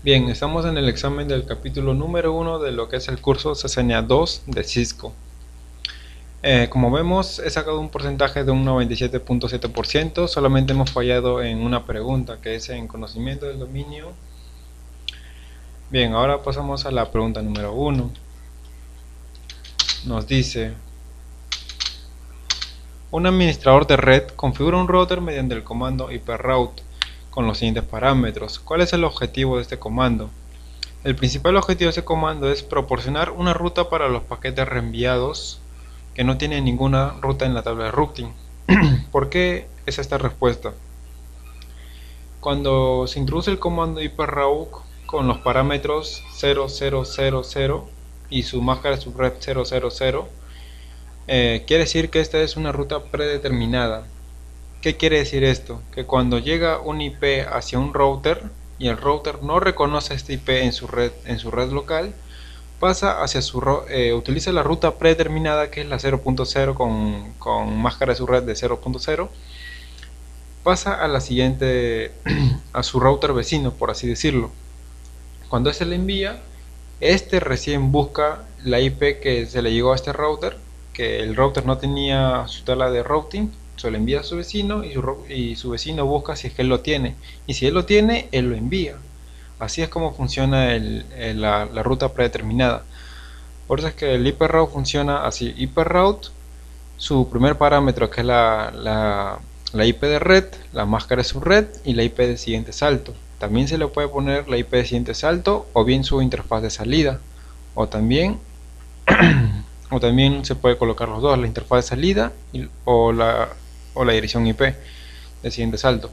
Bien, estamos en el examen del capítulo número 1 de lo que es el curso CCNA 2 de Cisco. Como vemos, he sacado un porcentaje de un 97.7%, solamente hemos fallado en una pregunta, que es en conocimiento del dominio. Bien, ahora pasamos a la pregunta número 1. Nos dice: un administrador de red configura un router mediante el comando iproute con los siguientes parámetros. ¿Cuál es el objetivo de este comando? El principal objetivo de este comando es proporcionar una ruta para los paquetes reenviados que no tienen ninguna ruta en la tabla de routing. ¿Por qué es esta respuesta? Cuando se introduce el comando iproute con los parámetros 0000 y su máscara de subred 000, quiere decir que esta es una ruta predeterminada. ¿Qué quiere decir esto? Que cuando llega un IP hacia un router y el router no reconoce este IP en su red local, pasa hacia utiliza la ruta predeterminada, que es la 0.0 con máscara de su red de 0.0, pasa a la siguiente a su router vecino, por así decirlo. Cuando este le envía, este recién busca la IP que se le llegó a este router, que el router no tenía su tabla de routing, se lo envía a su vecino y su vecino busca si es que él lo tiene, y si él lo tiene, él lo envía. Así es como funciona la ruta predeterminada. Por eso es que el iproute funciona así. Iproute, su primer parámetro, que es la IP de red, la máscara de su red y la IP de siguiente salto. También se le puede poner la IP de siguiente salto o bien su interfaz de salida, o también se puede colocar los dos, la interfaz de salida o la dirección IP de siguiente salto.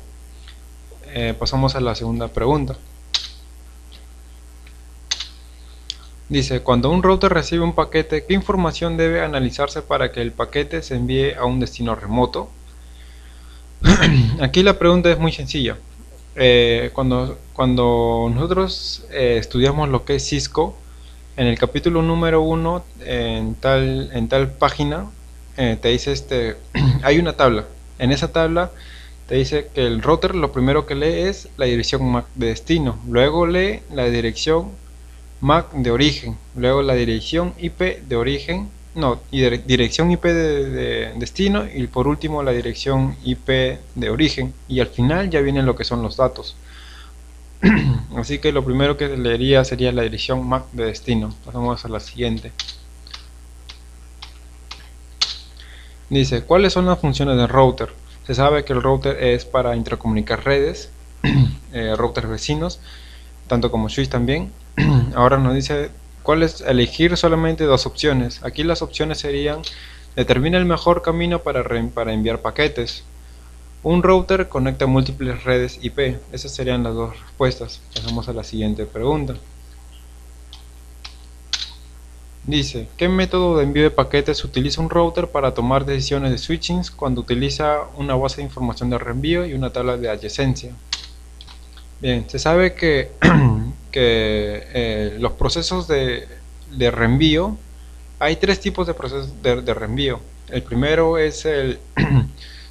Pasamos a la segunda pregunta. Dice: cuando un router recibe un paquete, ¿qué información debe analizarse para que el paquete se envíe a un destino remoto? Aquí la pregunta es muy sencilla. Cuando nosotros estudiamos lo que es Cisco, en el capítulo número 1, en tal página, te dice hay una tabla. En esa tabla te dice que el router lo primero que lee es la dirección MAC de destino, luego lee la dirección MAC de origen, luego la dirección IP de origen, dirección IP de destino, y por último la dirección IP de origen, y al final ya vienen lo que son los datos. Así que lo primero que leería sería la dirección MAC de destino. Pasamos a la siguiente. Dice: ¿cuáles son las funciones del router? Se sabe que el router es para intercomunicar redes, routers vecinos, tanto como switch también. Ahora nos dice cuál es elegir solamente dos opciones. Aquí las opciones serían: determina el mejor camino para enviar paquetes. Un router conecta múltiples redes IP. Esas serían las dos respuestas. Pasamos a la siguiente pregunta. Dice: ¿qué método de envío de paquetes utiliza un router para tomar decisiones de switching cuando utiliza una base de información de reenvío y una tabla de adyacencia? Bien, se sabe que, los procesos de reenvío, hay tres tipos de procesos de reenvío. El primero es el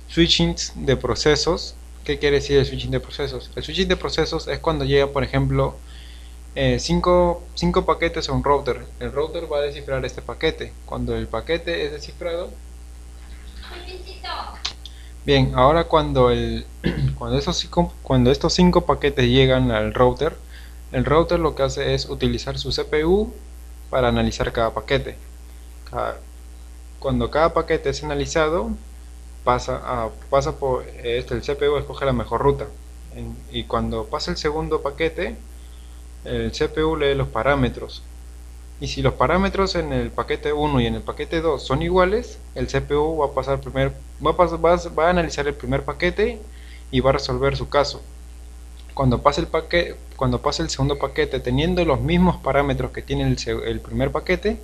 switching de procesos. ¿Qué quiere decir el switching de procesos? El switching de procesos es cuando llega, por ejemplo, 5 paquetes a un router. El router va a descifrar este paquete. Cuando el paquete es descifrado, bien, ahora cuando estos 5 paquetes llegan al router, el router lo que hace es utilizar su CPU para analizar cada paquete. Cuando cada paquete es analizado, pasa por el CPU escoge la mejor ruta, y cuando pasa el segundo paquete, el CPU lee los parámetros, y si los parámetros en el paquete 1 y en el paquete 2 son iguales, el CPU va a analizar el primer paquete y va a resolver su caso. Cuando pase el segundo paquete teniendo los mismos parámetros que tiene el primer paquete,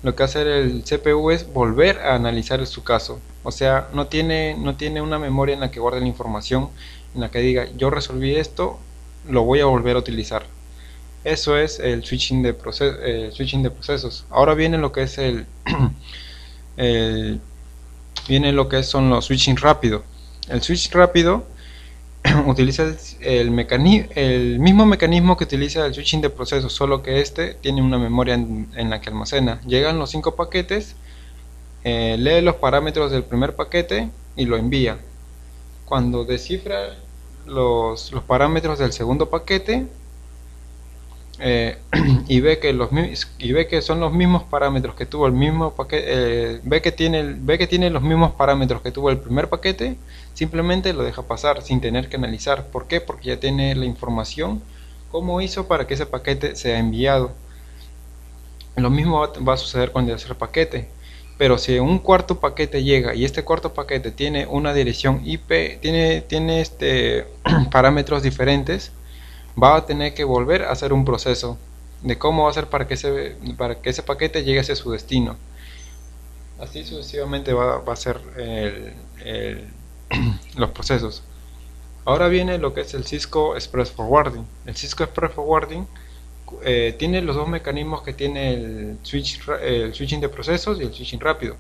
lo que hace el CPU es volver a analizar su caso. O sea, no tiene una memoria en la que guarde la información, en la que diga: yo resolví esto, lo voy a volver a utilizar. Eso es el switching de procesos. Ahora viene lo que es son los switching rápido. El switch rápido utiliza el mismo mecanismo que utiliza el switching de procesos, solo que este tiene una memoria en la que almacena. Llegan los 5 paquetes, lee los parámetros del primer paquete y lo envía. Cuando descifra los parámetros del segundo paquete, y ve que son los mismos parámetros que tuvo el mismo paquete, ve que tiene los mismos parámetros que tuvo el primer paquete, simplemente lo deja pasar sin tener que analizar. ¿Por qué? Porque ya tiene la información cómo hizo para que ese paquete sea enviado. Lo mismo va a suceder con el tercer paquete. Pero si un cuarto paquete llega y este cuarto paquete tiene una dirección IP, tiene parámetros diferentes, va a tener que volver a hacer un proceso de cómo va a hacer para que ese paquete llegue hacia su destino. Así sucesivamente va a ser los procesos. Ahora viene lo que es el Cisco Express Forwarding. El Cisco Express Forwarding tiene los dos mecanismos que tiene el switching de procesos y el switching rápido.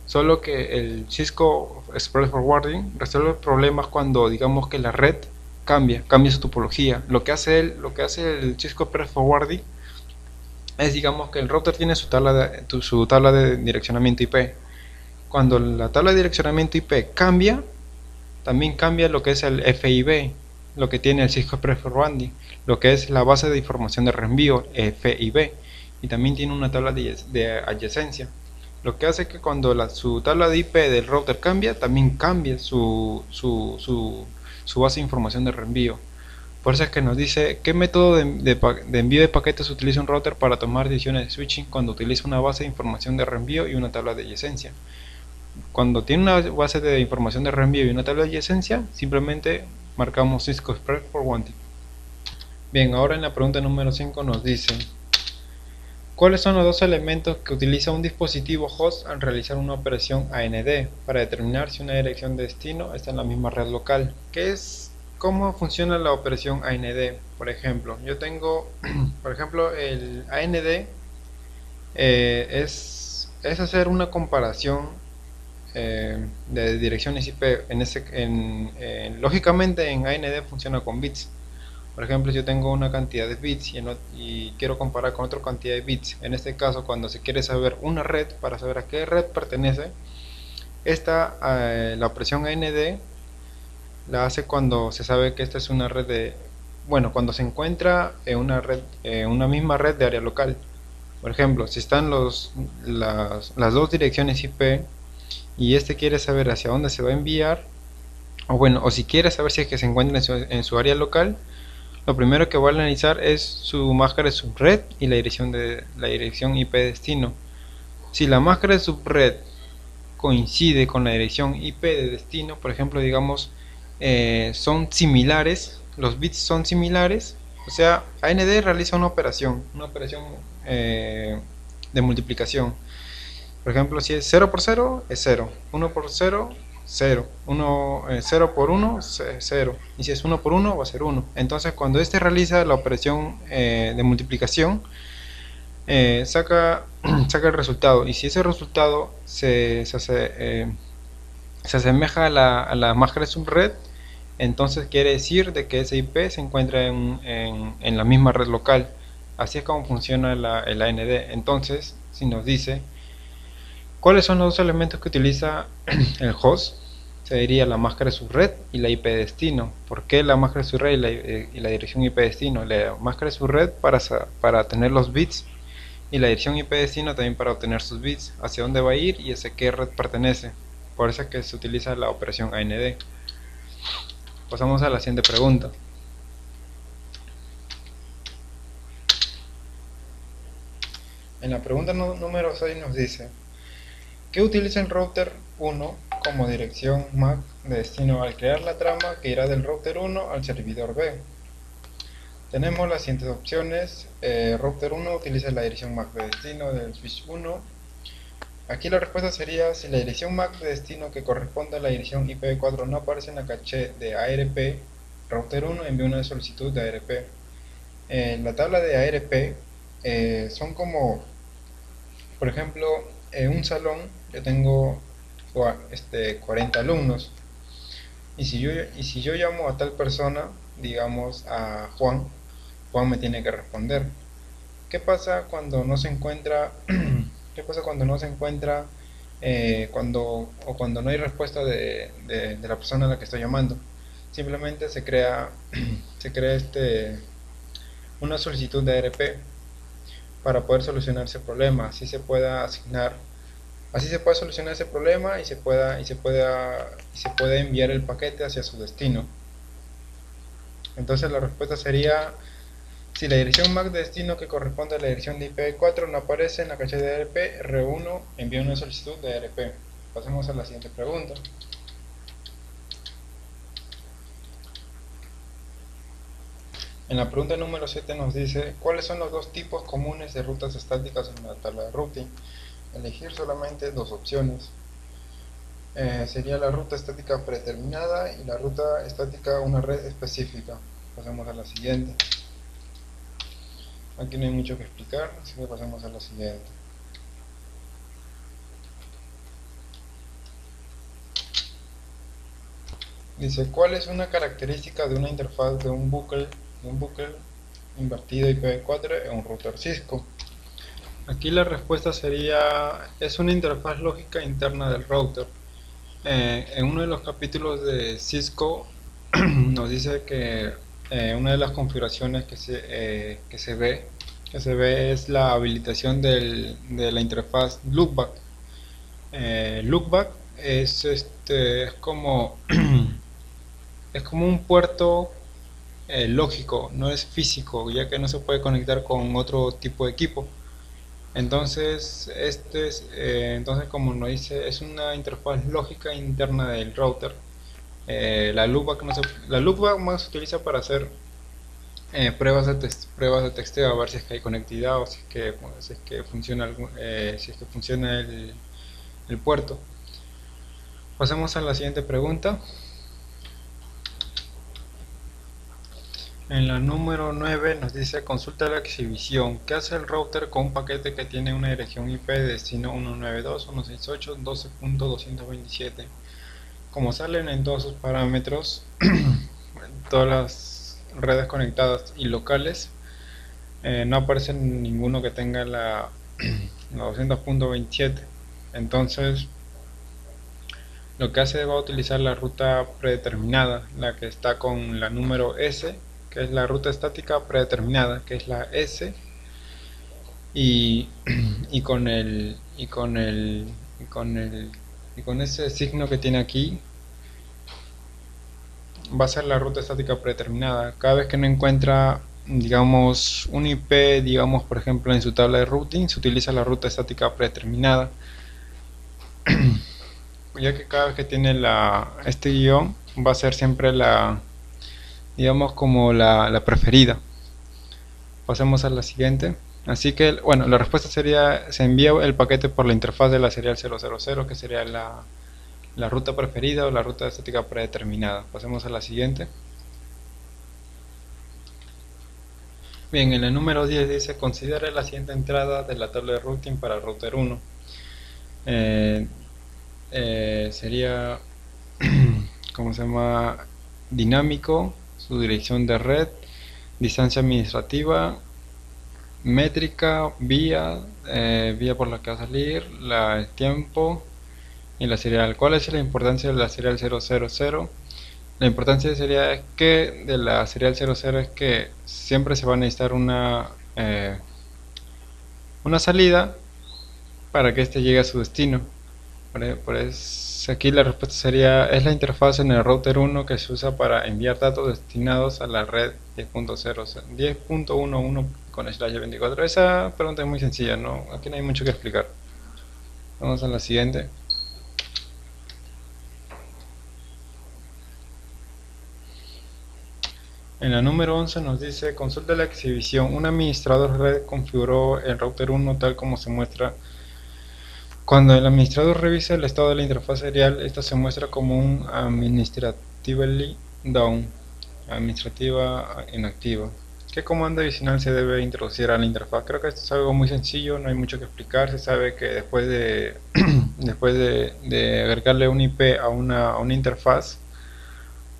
Solo que el Cisco Express Forwarding resuelve problemas cuando digamos que la red cambia su topología. Lo que hace el Cisco Express Forwarding es, digamos, que el router tiene su tabla de direccionamiento IP. Cuando la tabla de direccionamiento IP cambia, también cambia lo que es el FIB, lo que tiene el Cisco Express Forwarding, lo que es la base de información de reenvío, FIB, y también tiene una tabla de adyacencia. Lo que hace que cuando su tabla de IP del router cambia, también cambia su base de información de reenvío. Por eso es que nos dice qué método de envío de paquetes utiliza un router para tomar decisiones de switching cuando utiliza una base de información de reenvío y una tabla de adyacencia. Cuando tiene una base de información de reenvío y una tabla de adyacencia, simplemente marcamos Cisco Express Forwarding. Bien, ahora en la pregunta número 5 nos dice: ¿cuáles son los dos elementos que utiliza un dispositivo host al realizar una operación AND para determinar si una dirección de destino está en la misma red local? ¿Cómo funciona la operación AND? Por ejemplo, yo tengo, el AND es hacer una comparación de direcciones IP. Lógicamente en AND funciona con bits. Por ejemplo, si yo tengo una cantidad de bits y quiero comparar con otra cantidad de bits. En este caso, cuando se quiere saber una red, para saber a qué red pertenece, la operación AND la hace cuando se sabe que esta es una red cuando se encuentra en una misma red de área local. Por ejemplo, si están las dos direcciones IP y este quiere saber hacia dónde se va a enviar, o si quiere saber si es que se encuentra en su área local, lo primero que va a analizar es su máscara de subred y la dirección IP destino. Si la máscara de subred coincide con la dirección IP de destino, por ejemplo, digamos, son similares, los bits son similares, o sea, AND realiza una operación de multiplicación. Por ejemplo, si es 0 por 0 es 0, 1 por 0 0, 0 por 1 0, y si es 1 por 1 va a ser 1. Entonces cuando este realiza la operación de multiplicación, saca el resultado, y si ese resultado se asemeja a la máscara de subred, entonces quiere decir de que ese IP se encuentra en la misma red local. Así es como funciona el AND. Entonces, si nos dice ¿cuáles son los dos elementos que utiliza el host? Se diría la máscara de subred y la IP destino. ¿Por qué la máscara de subred y la dirección IP destino? La máscara de subred para tener los bits, y la dirección IP destino también para obtener sus bits, hacia dónde va a ir y hacia qué red pertenece. Por eso es que se utiliza la operación AND. Pasamos a la siguiente pregunta. En la pregunta número 6 nos dice: ¿qué utiliza el router 1 como dirección MAC de destino al crear la trama que irá del router 1 al servidor B? Tenemos las siguientes opciones. Router 1 utiliza la dirección MAC de destino del switch 1. Aquí la respuesta sería: si la dirección MAC de destino que corresponde a la dirección IPv4 no aparece en la caché de ARP, router 1 envía una solicitud de ARP. La tabla de ARP son como, por ejemplo, en un salón yo tengo 40 alumnos. Y si yo llamo a tal persona, digamos a Juan, Juan me tiene que responder. ¿Qué pasa cuando no se encuentra? ¿Qué pasa cuando no se encuentra? Cuando no hay respuesta de la persona a la que estoy llamando. Simplemente se crea una solicitud de ARP para poder solucionar ese problema. Así se puede solucionar ese problema y se puede enviar el paquete hacia su destino. Entonces la respuesta sería: si la dirección MAC de destino que corresponde a la dirección de IPv4 no aparece en la caché de ARP, R1 envía una solicitud de ARP. Pasemos a la siguiente pregunta. En la pregunta número 7 nos dice: ¿cuáles son los dos tipos comunes de rutas estáticas en la tabla de routing? Elegir solamente dos opciones. Sería la ruta estática predeterminada y la ruta estática una red específica. Pasemos a la siguiente. Aquí no hay mucho que explicar, así que pasemos a la siguiente. Dice: ¿cuál es una característica de una interfaz de un bucle invertido IPv4 en un router Cisco? Aquí la respuesta sería: es una interfaz lógica interna del router. En uno de los capítulos de Cisco nos dice que una de las configuraciones que se ve es la habilitación de la interfaz loopback. Loopback es como es como un puerto lógico, no es físico, ya que no se puede conectar con otro tipo de equipo. Entonces, como nos dice, es una interfaz lógica interna del router. La loopback más se utiliza para hacer pruebas de testeo, a ver si es que hay conectividad o si es que funciona el puerto. Pasemos a la siguiente pregunta. En la número 9 nos dice: consulta la exhibición. ¿Qué hace el router con un paquete que tiene una dirección IP de destino 192.168.12.227? Como salen en todos sus parámetros, todas las redes conectadas y locales, no aparece ninguno que tenga la 200.27. Entonces, lo que hace, va a utilizar la ruta predeterminada, la que está con la número S, que es la ruta estática predeterminada, que es la S, y con ese signo que tiene aquí va a ser la ruta estática predeterminada. Cada vez que no encuentra, digamos, un IP, digamos, por ejemplo, en su tabla de routing, se utiliza la ruta estática predeterminada, ya que cada vez que tiene este guión va a ser siempre digamos, como la preferida. Pasemos a la siguiente. Así que, bueno, la respuesta sería: se envía el paquete por la interfaz de la serial 000, que sería la ruta preferida o la ruta estática predeterminada. Pasemos a la siguiente. Bien, en el número 10 dice: considere la siguiente entrada de la tabla de routing para router 1. Sería, ¿cómo se llama? Dinámico, su dirección de red, distancia administrativa, métrica, vía por la que va a salir, el tiempo y la serial. ¿Cuál es la importancia de la serial 000? La importancia de la serial 00 es que siempre se va a necesitar una salida para que éste llegue a su destino. Por eso aquí la respuesta sería: es la interfaz en el router 1 que se usa para enviar datos destinados a la red 10.11 con /24. Esa pregunta es muy sencilla, ¿no? Aquí no hay mucho que explicar. Vamos a la siguiente. En la número 11 nos dice: consulta la exhibición. Un administrador red configuró el router 1 tal como se muestra. Cuando el administrador revisa el estado de la interfaz serial, esta se muestra como un administratively down, administrativa inactiva. ¿Qué comando adicional se debe introducir a la interfaz? Creo que esto es algo muy sencillo, no hay mucho que explicar. Se sabe que después de agregarle un IP a una interfaz,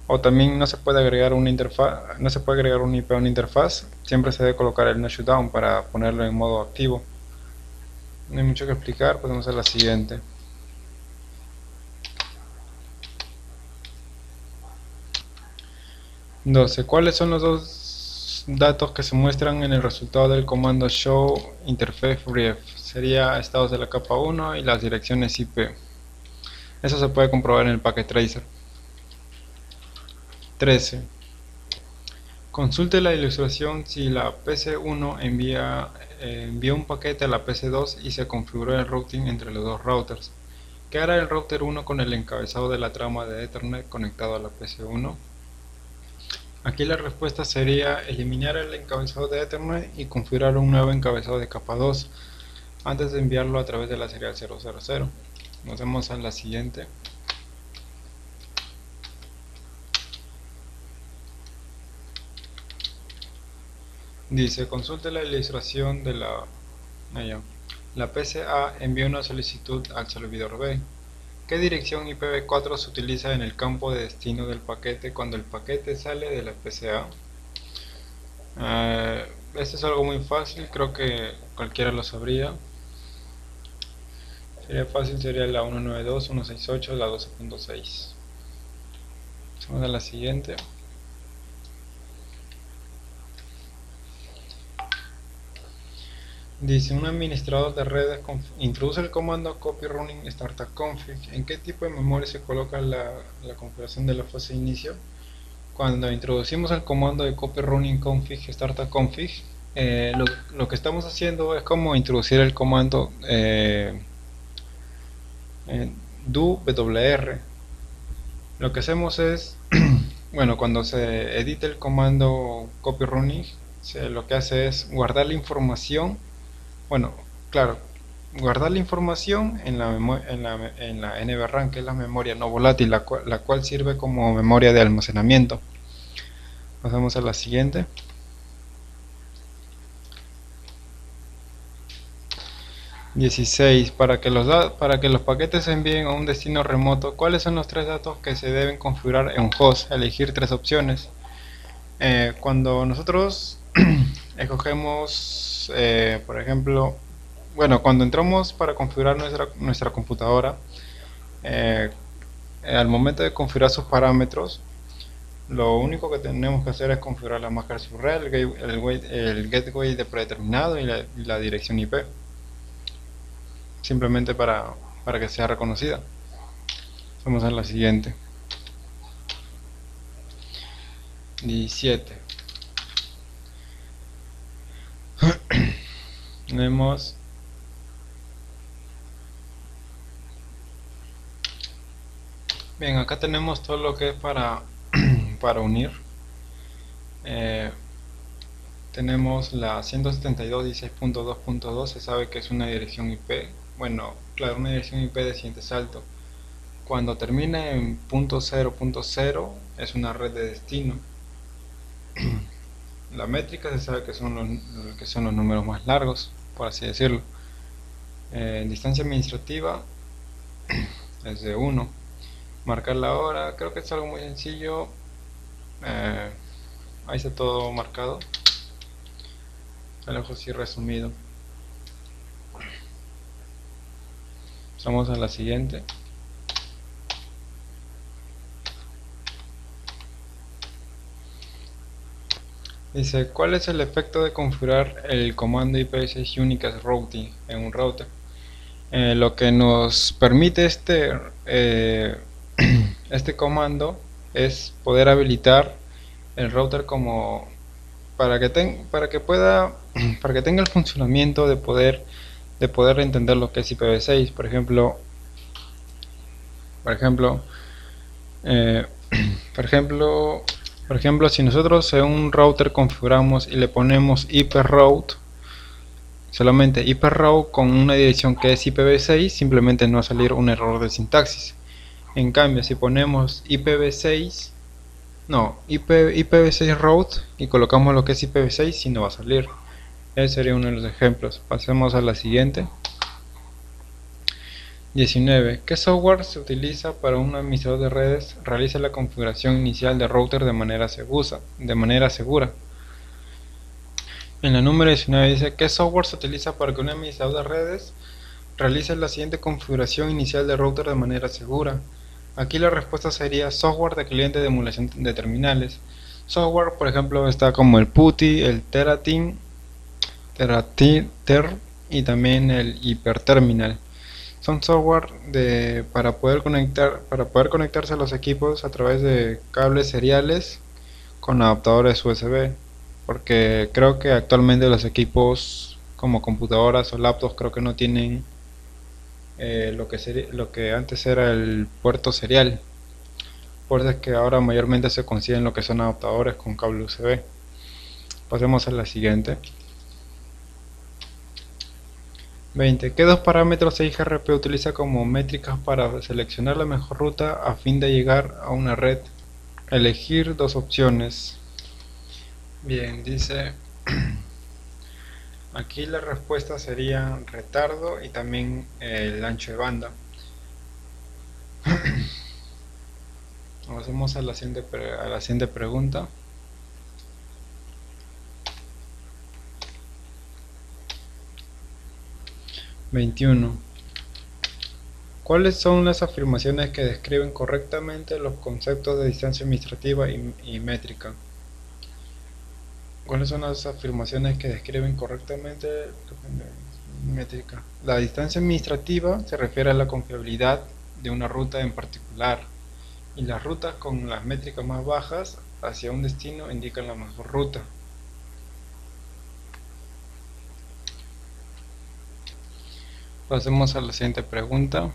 O también no se puede agregar una interfaz, no se puede agregar un IP a una interfaz, siempre se debe colocar el no shutdown para ponerlo en modo activo. No hay mucho que explicar, podemos hacer la siguiente. ¿Cuáles son los dos datos que se muestran en el resultado del comando show interface brief? Sería estados de la capa 1 y las direcciones IP. Eso se puede comprobar en el packet tracer. 13. Consulte la ilustración si la PC1 envía un paquete a la PC2 y se configuró el routing entre los dos routers. ¿Qué hará el router 1 con el encabezado de la trama de Ethernet conectado a la PC1? Aquí la respuesta sería eliminar el encabezado de Ethernet y configurar un nuevo encabezado de capa 2 antes de enviarlo a través de la serial 000. Nos vemos a la siguiente. Dice, consulte la ilustración de la PCA envía una solicitud al servidor B. ¿Qué dirección IPv4 se utiliza en el campo de destino del paquete cuando el paquete sale de la PCA? Esto es algo muy fácil, creo que cualquiera lo sabría. Sería fácil, sería la 192.168, la 12.6. Vamos a la siguiente. Dice, un administrador de redes introduce el comando copy running startup config. ¿En qué tipo de memoria se coloca la configuración de la fase de inicio? Cuando introducimos el comando de copy running config startup config, lo que estamos haciendo es como introducir el comando do wr. Lo que hacemos es, bueno, cuando se edita el comando copy running, lo que hace es guardar la información. Bueno, claro, guardar la información en la NVRAM, que es la memoria no volátil, la cual sirve como memoria de almacenamiento. Pasamos a la siguiente. Para que los paquetes se envíen a un destino remoto, ¿cuáles son los 3 datos que se deben configurar en un host? Elegir 3 opciones. Cuando nosotros escogemos, por ejemplo, bueno, cuando entramos para configurar nuestra computadora, al momento de configurar sus parámetros, lo único que tenemos que hacer es configurar la máscara subred, el gateway de predeterminado y la dirección IP, simplemente para que sea reconocida. Vamos a la siguiente. 17. Tenemos bien, acá tenemos todo lo que es para unir. Tenemos la 172.16.2.2, se sabe que es una dirección IP. Bueno, claro, una dirección IP de siguiente salto. Cuando termina en .0.0 es una red de destino. La métrica se sabe que son los números más largos, por así decirlo. Distancia administrativa es de 1. Marcar la hora, creo que es algo muy sencillo. Ahí está todo marcado. Algo así resumido. Vamos a la siguiente. Dice, ¿cuál es el efecto de configurar el comando IPv6 Unicast Routing en un router? Lo que nos permite este comando es poder habilitar el router como para que tenga el funcionamiento de poder entender lo que es IPv6. Por ejemplo, si nosotros en un router configuramos y le ponemos iproute, solamente iproute con una dirección que es IPv6, simplemente no va a salir un error de sintaxis. En cambio, si ponemos IPv6 route y colocamos lo que es IPv6, sí no va a salir. Ese sería uno de los ejemplos. Pasemos a la siguiente. 19. ¿Qué software se utiliza para un administrador de redes realiza la configuración inicial del router de manera segura? En la número 19 dice: ¿qué software se utiliza para que un administrador de redes realice la siguiente configuración inicial del router de manera segura? Aquí la respuesta sería software de cliente de emulación de terminales. Software, por ejemplo, está como el PuTTY, el Teratin y también el Hyperterminal. Son software para poder conectarse a los equipos a través de cables seriales con adaptadores USB, porque creo que actualmente los equipos como computadoras o laptops creo que no tienen lo que antes era el puerto serial. Por eso es que ahora mayormente se consiguen lo que son adaptadores con cable USB. Pasemos a la siguiente. 20. ¿Qué dos parámetros IGRP utiliza como métricas para seleccionar la mejor ruta a fin de llegar a una red? Elegir dos opciones. Bien, dice aquí la respuesta sería retardo y también el ancho de banda. Pasemos a la siguiente pregunta. 21. ¿Cuáles son las afirmaciones que describen correctamente los conceptos de distancia administrativa y métrica? ¿Cuáles son las afirmaciones que describen correctamente métrica? La distancia administrativa se refiere a la confiabilidad de una ruta en particular, y las rutas con las métricas más bajas hacia un destino indican la mejor ruta. Pasemos a la siguiente pregunta.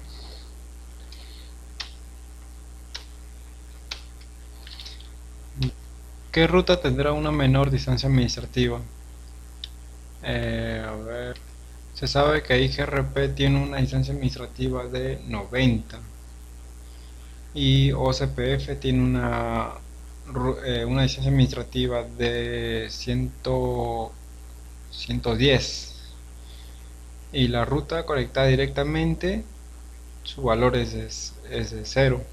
¿Qué ruta tendrá una menor distancia administrativa? A ver, se sabe que IGRP tiene una distancia administrativa de 90 y OCPF tiene una distancia administrativa de 110, y la ruta conectada directamente, su valor es de 0.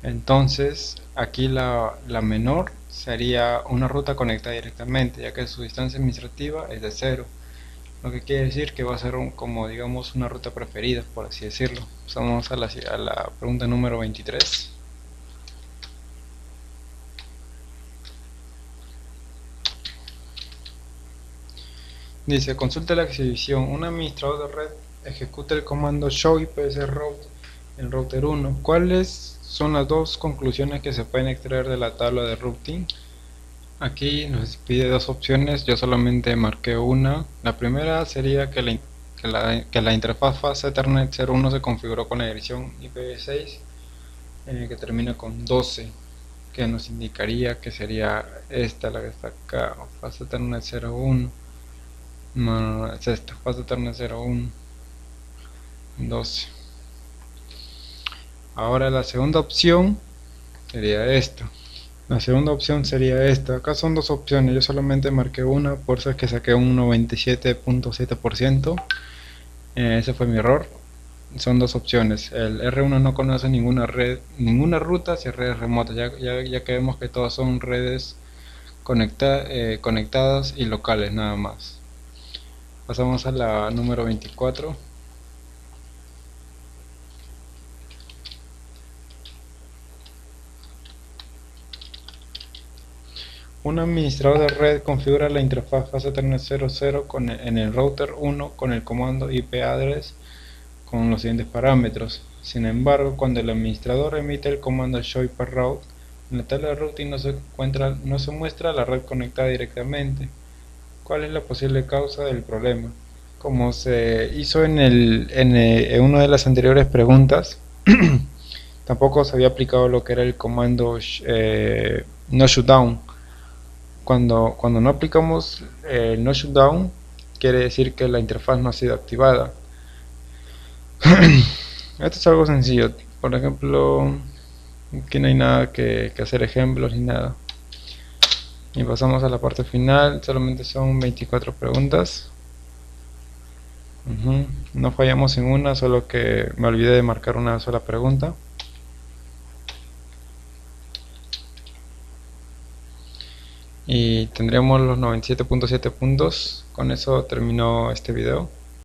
Entonces aquí la menor sería una ruta conectada directamente, ya que su distancia administrativa es de 0, lo que quiere decir que va a ser como digamos una ruta preferida, por así decirlo. Pasamos a la pregunta número 23. Dice: consulta la exhibición. Un administrador de red ejecuta el comando show ipsroute en router 1. ¿Cuáles son las dos conclusiones que se pueden extraer de la tabla de routing? Aquí nos pide dos opciones, yo solamente marqué una. La primera sería que la interfaz fase Ethernet 01 se configuró con la dirección IPv6 que termina con 12, que nos indicaría que sería esta, la que está acá, fase Ethernet 01. No, es esta, fase Ethernet 01 12. Ahora la segunda opción sería esta. La segunda opción sería esta. Acá son dos opciones, yo solamente marqué una, por eso es que saqué un 97.7%. Ese fue mi error. Son dos opciones. El R1 no conoce ninguna ruta hacia redes remotas, ya que vemos que todas son redes conectadas y locales nada más. Pasamos a la número 24. Un administrador de red configura la interfaz fase Ethernet 00 en el router 1 con el comando IP-address con los siguientes parámetros. Sin embargo, cuando el administrador emite el comando show ipsroute, en la tabla de routing no se muestra la red conectada directamente. ¿Cuál es la posible causa del problema? Como se hizo en una de las anteriores preguntas, tampoco se había aplicado lo que era el comando no shutdown. Cuando no aplicamos el no shutdown, quiere decir que la interfaz no ha sido activada. Esto es algo sencillo. Por ejemplo, aquí no hay nada que hacer ejemplos ni nada. Y pasamos a la parte final. Solamente son 24 preguntas. Ujú. No fallamos en una, solo que me olvidé de marcar una sola pregunta. Y tendremos los 97.7 puntos. Con eso terminó este video.